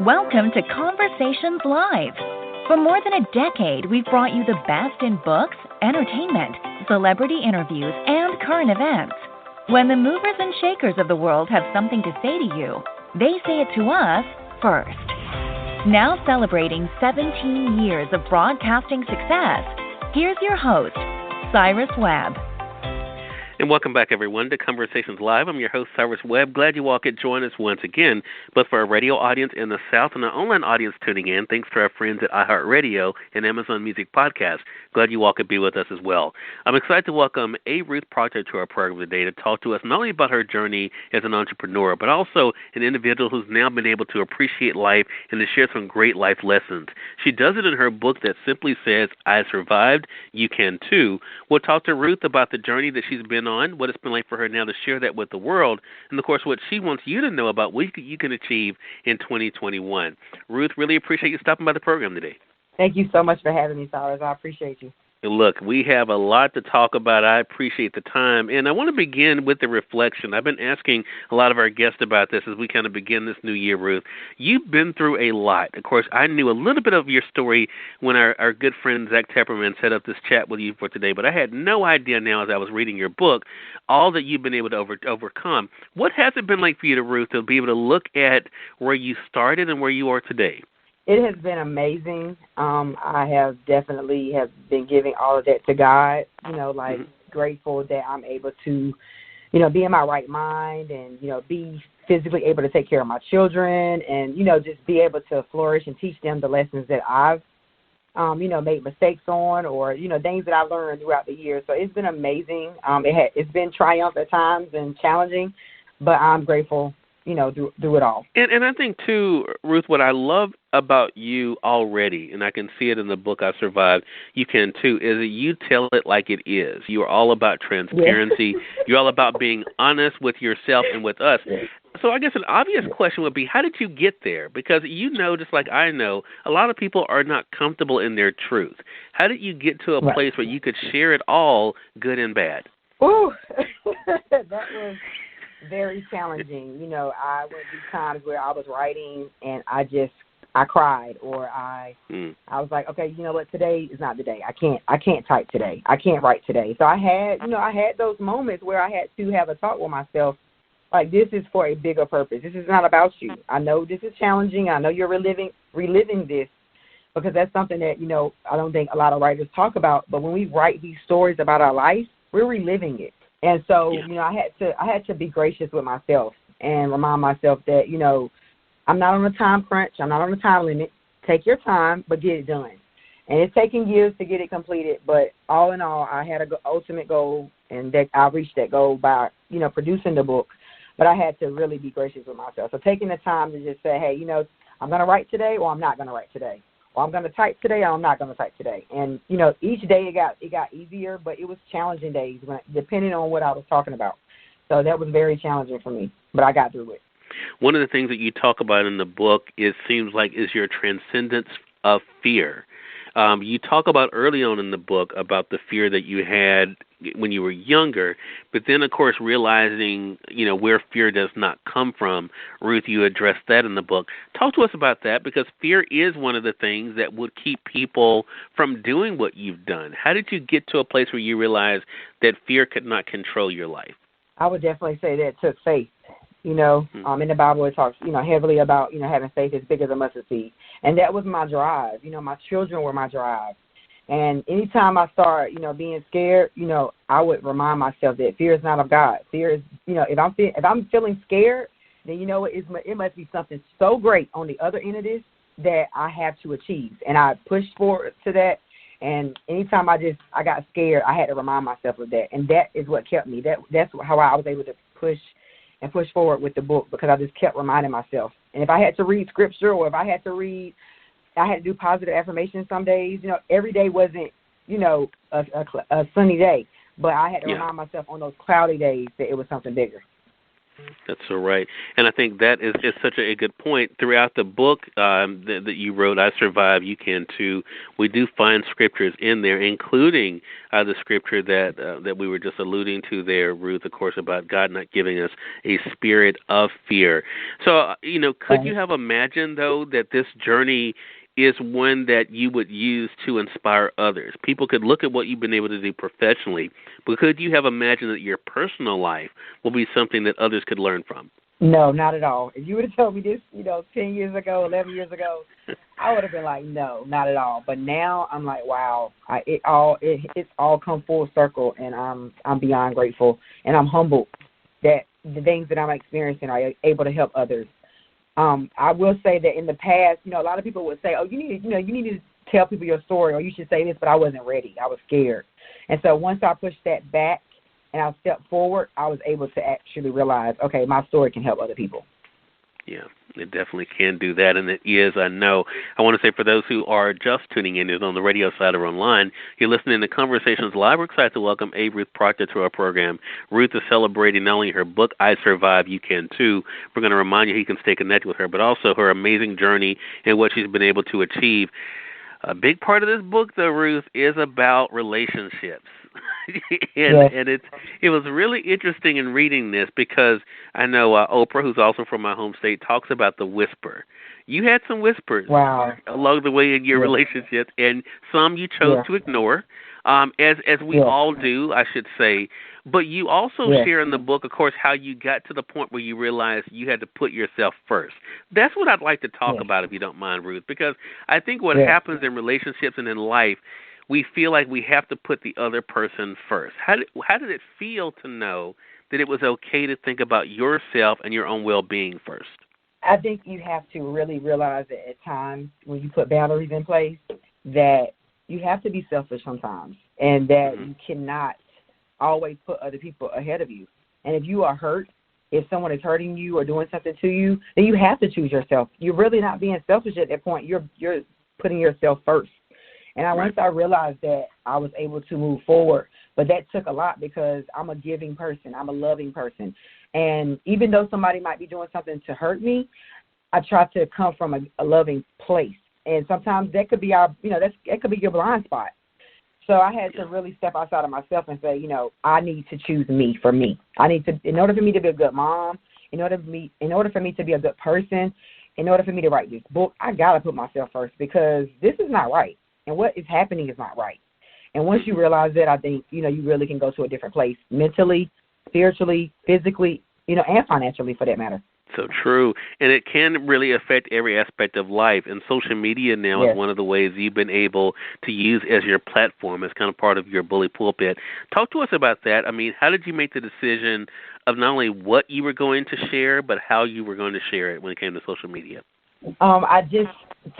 Welcome to Conversations Live. For more than a decade, we've brought you the best in books, entertainment, celebrity interviews, and current events. When the movers and shakers of the world have something to say to you, they say it to us first. Now celebrating 17 years of broadcasting success, here's your host, Cyrus Webb. And welcome back, everyone, to Conversations Live. I'm your host, Cyrus Webb. Glad you all could join us once again. But for our radio audience in the South and our online audience tuning in, thanks to our friends at iHeartRadio and Amazon Music Podcast. Glad you all could be with us as well. I'm excited to welcome a-ruth-proctor to our program today to talk to us not only about her journey as an entrepreneur, but also an individual who's now been able to appreciate life and to share some great life lessons. She does it in her book that simply says, I survived, you can too. We'll talk to Ruth about the journey that she's been on, what it's been like for her now to share that with the world, and, of course, what she wants you to know about what you can achieve in 2021. Ruth, really appreciate you stopping by the program today. Thank you so much for having me, Cyrus. I appreciate you. Look, we have a lot to talk about. I appreciate the time. And I want to begin with the reflection. I've been asking a lot of our guests about this as we kind of begin this new year, Ruth. You've been through a lot. Of course, I knew a little bit of your story when our good friend Zach Tepperman set up this chat with you for today, but I had no idea now as I was reading your book all that you've been able to overcome. What has it been like for you, Ruth, to be able to look at where you started and where you are today? It has been amazing. I have definitely been giving all of that to God, grateful that I'm able to, be in my right mind and, be physically able to take care of my children and, just be able to flourish and teach them the lessons that I've, made mistakes on or, things that I've learned throughout the years. So it's been amazing. It's been triumph at times and challenging, but I'm grateful through it all. And I think, too, Ruth, what I love about you already, and I can see it in the book, I Survived, You Can Too, is that you tell it like it is. You are all about transparency. Yeah. You're all about being honest with yourself and with us. Yeah. So I guess an obvious question would be, how did you get there? Because just like I know, a lot of people are not comfortable in their truth. How did you get to a place where you could share it all, good and bad? Ooh, that was very challenging. I went through times where I was writing and I cried or I was like, okay, you know what, today is not the day. I can't type today. I can't write today. So I had those moments where I had to have a talk with myself, like, this is for a bigger purpose. This is not about you. I know this is challenging. I know you're reliving this because that's something that, I don't think a lot of writers talk about. But when we write these stories about our life, we're reliving it. And so, I had to be gracious with myself and remind myself that, I'm not on a time crunch. I'm not on a time limit. Take your time, but get it done. And it's taken years to get it completed. But all in all, I had an ultimate goal, and that I reached that goal by, producing the book. But I had to really be gracious with myself. So taking the time to just say, hey, I'm going to write today or I'm not going to write today. Or I'm going to type today or I'm not going to type today. And, each day it got easier, but it was challenging days depending on what I was talking about. So that was very challenging for me, but I got through it. One of the things that you talk about in the book, is your transcendence of fear. You talk about early on in the book about the fear that you had when you were younger, but then, of course, realizing, where fear does not come from. Ruth, you addressed that in the book. Talk to us about that, because fear is one of the things that would keep people from doing what you've done. How did you get to a place where you realized that fear could not control your life? I would definitely say that it took faith. In the Bible it talks, heavily about, having faith as big as a mustard seed. And that was my drive. My children were my drive. And anytime I start, being scared, I would remind myself that fear is not of God. Fear is, if I'm feeling scared, then it must be something so great on the other end of this that I have to achieve. And I pushed forward to that. And anytime I got scared, I had to remind myself of that. And that is what kept me. That's how I was able to push forward with the book, because I just kept reminding myself. And if I had to read scripture or if I had to do positive affirmations some days, every day wasn't, a sunny day. But I had to remind myself on those cloudy days that it was something bigger. That's so right. And I think that is such a good point. Throughout the book that you wrote, I Survive, You Can Too, we do find scriptures in there, including the scripture that we were just alluding to there, Ruth, of course, about God not giving us a spirit of fear. So, could you have imagined, though, that this journey is one that you would use to inspire others? People could look at what you've been able to do professionally, but could you have imagined that your personal life will be something that others could learn from? No, not at all. If you would have told me this, 10 years ago, 11 years ago, I would have been like, no, not at all. But now I'm like, wow, it's all come full circle, and I'm beyond grateful, and I'm humbled that the things that I'm experiencing are able to help others. I will say that in the past, a lot of people would say, oh, you need to tell people your story, or you should say this, but I wasn't ready. I was scared. And so once I pushed that back and I stepped forward, I was able to actually realize, okay, my story can help other people. Yeah, it definitely can do that, and it is, I know. I want to say for those who are just tuning in, either on the radio side or online, you're listening to Conversations Live. We're excited to welcome a-ruth-proctor to our program. Ruth is celebrating not only her book, I Survive, You Can Too. We're going to remind you you can stay connected with her, but also her amazing journey and what she's been able to achieve. A big part of this book, though, Ruth, is about relationships. And it was really interesting in reading this because I know Oprah, who's also from my home state, talks about the whisper. You had some whispers along the way in your relationships, and some you chose to ignore, as we all do, I should say. But you also share in the book, of course, how you got to the point where you realized you had to put yourself first. That's what I'd like to talk about, if you don't mind, Ruth, because I think what happens in relationships and in life, we feel like we have to put the other person first. How did it feel to know that it was okay to think about yourself and your own well-being first? I think you have to really realize that at times when you put boundaries in place that you have to be selfish sometimes, and that you cannot always put other people ahead of you. And if you are hurt, if someone is hurting you or doing something to you, then you have to choose yourself. You're really not being selfish at that point. You're putting yourself first. And once I realized that, I was able to move forward. But that took a lot because I'm a giving person. I'm a loving person. And even though somebody might be doing something to hurt me, I try to come from a loving place. And sometimes that could be that could be your blind spot. So I had to really step outside of myself and say, I need to choose me for me. I need to, in order for me to be a good mom, in order for me to be a good person, in order for me to write this book, I got to put myself first because this is not right. And what is happening is not right. And once you realize that, I think, you really can go to a different place mentally, spiritually, physically, and financially for that matter. So true. And it can really affect every aspect of life. And social media now is one of the ways you've been able to use as your platform, as kind of part of your bully pulpit. Talk to us about that. I mean, how did you make the decision of not only what you were going to share, but how you were going to share it when it came to social media? I just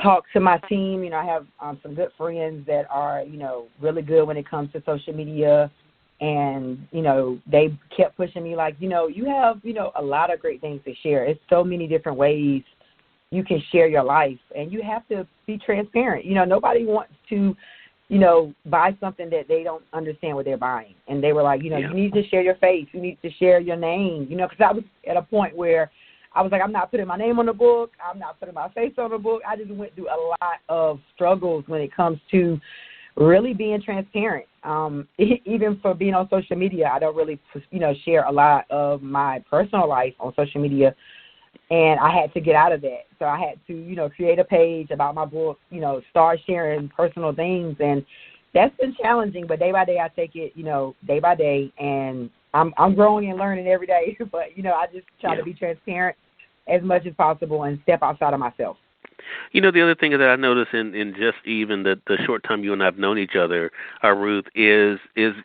talked to my team. I have some good friends that are, really good when it comes to social media. And, they kept pushing me like, you have, a lot of great things to share. It's so many different ways you can share your life. And you have to be transparent. Nobody wants to, buy something that they don't understand what they're buying. And they were like, you need to share your face. You need to share your name, because I was at a point where I was like, I'm not putting my name on the book. I'm not putting my face on the book. I just went through a lot of struggles when it comes to really being transparent. Even for being on social media, I don't really, share a lot of my personal life on social media, and I had to get out of that. So I had to, create a page about my book, start sharing personal things, and that's been challenging. But day by day, I take it, day by day, and I'm growing and learning every day. But I just try to be transparent as much as possible and step outside of myself. The other thing that I noticed in just even the short time you and I have known each other, Ruth, is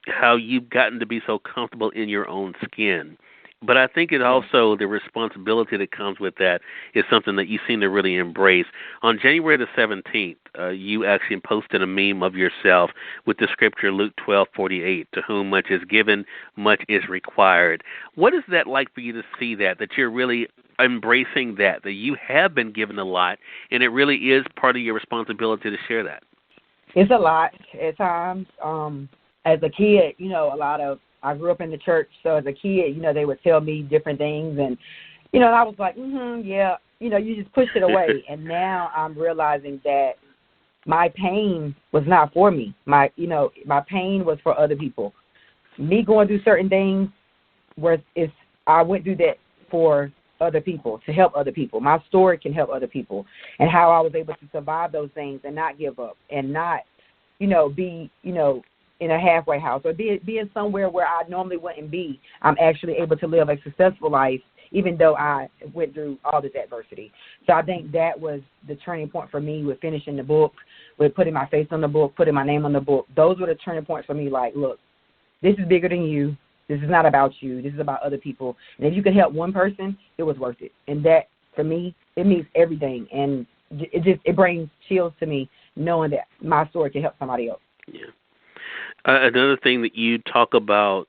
how you've gotten to be so comfortable in your own skin. But I think it also, the responsibility that comes with that is something that you seem to really embrace. On January the 17th, you actually posted a meme of yourself with the scripture Luke 12:48, to whom much is given, much is required. What is that like for you to see that you're really embracing that you have been given a lot, and it really is part of your responsibility to share that? It's a lot at times. As a kid, a lot of I grew up in the church, so as a kid, they would tell me different things, and, I was like, yeah, you just push it away. And now I'm realizing that my pain was not for me. My pain was for other people. Me going through certain things, I went through that for other people, to help other people. My story can help other people, and how I was able to survive those things and not give up and not, be, in a halfway house or being somewhere where I normally wouldn't be. I'm actually able to live a successful life, even though I went through all this adversity. So I think that was the turning point for me with finishing the book, with putting my face on the book, putting my name on the book. Those were the turning points for me, like, look, this is bigger than you. This is not about you. This is about other people. And if you could help one person, it was worth it. And that, for me, it means everything. And it brings chills to me knowing that my story can help somebody else. Yeah. Another thing that you talk about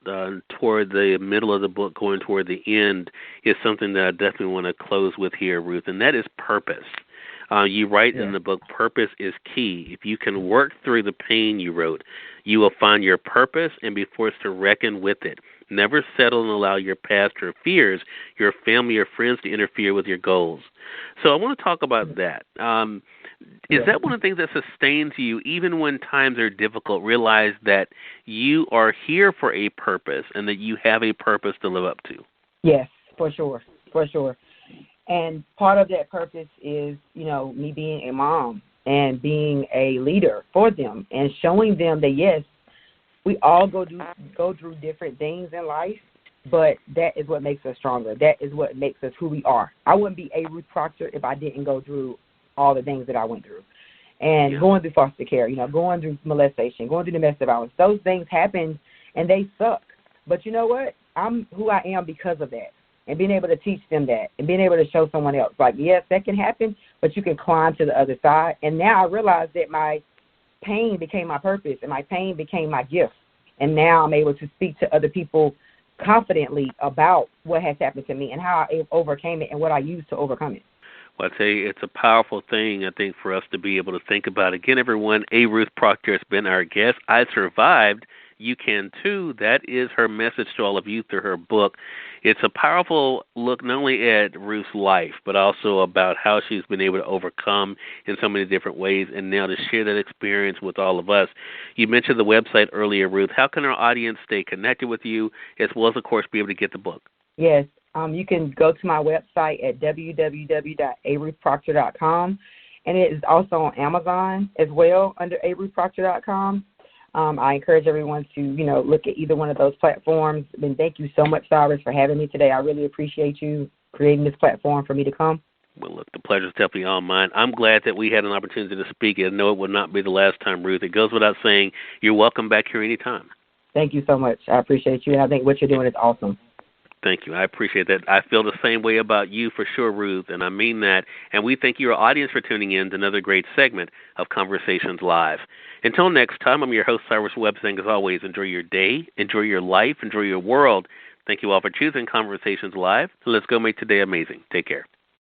toward the middle of the book, going toward the end, is something that I definitely want to close with here, Ruth, and that is purpose. You write in the book, purpose is key. If you can work through the pain, you wrote, you will find your purpose and be forced to reckon with it. Never settle and allow your past or fears, your family or friends to interfere with your goals. So I want to talk about that. Is that one of the things that sustains you even when times are difficult? Realize that you are here for a purpose and that you have a purpose to live up to. Yes, for sure. And part of that purpose is, me being a mom and being a leader for them and showing them that, yes, we all go through different things in life, but that is what makes us stronger. That is what makes us who we are. I wouldn't be a-ruth-proctor if I didn't go through all the things that I went through. And going through foster care, going through molestation, going through domestic violence, those things happen and they suck. But you know what? I'm who I am because of that. And being able to teach them that and being able to show someone else, like, yes, that can happen, but you can climb to the other side. And now I realize that my pain became my purpose and my pain became my gift. And now I'm able to speak to other people confidently about what has happened to me and how I overcame it and what I used to overcome it. Well, I tell you, it's a powerful thing, I think, for us to be able to think about. Again, everyone, a-ruth-proctor has been our guest. I survived. You can, too. That is her message to all of you through her book. It's a powerful look not only at Ruth's life, but also about how she's been able to overcome in so many different ways and now to share that experience with all of us. You mentioned the website earlier, Ruth. How can our audience stay connected with you as well as, of course, be able to get the book? Yes. You can go to my website at www.a-ruth-proctor.com, and it is also on Amazon as well under a-ruth-proctor.com. I encourage everyone to, look at either one of those platforms. And thank you so much, Cyrus, for having me today. I really appreciate you creating this platform for me to come. Well, look, the pleasure is definitely all mine. I'm glad that we had an opportunity to speak. I know it will not be the last time, Ruth. It goes without saying, you're welcome back here anytime. Thank you so much. I appreciate you, and I think what you're doing is awesome. Thank you. I appreciate that. I feel the same way about you for sure, Ruth, and I mean that. And we thank your audience for tuning in to another great segment of Conversations Live. Until next time, I'm your host, Cyrus Webb, saying as always, enjoy your day, enjoy your life, enjoy your world. Thank you all for choosing Conversations Live. Let's go make today amazing. Take care.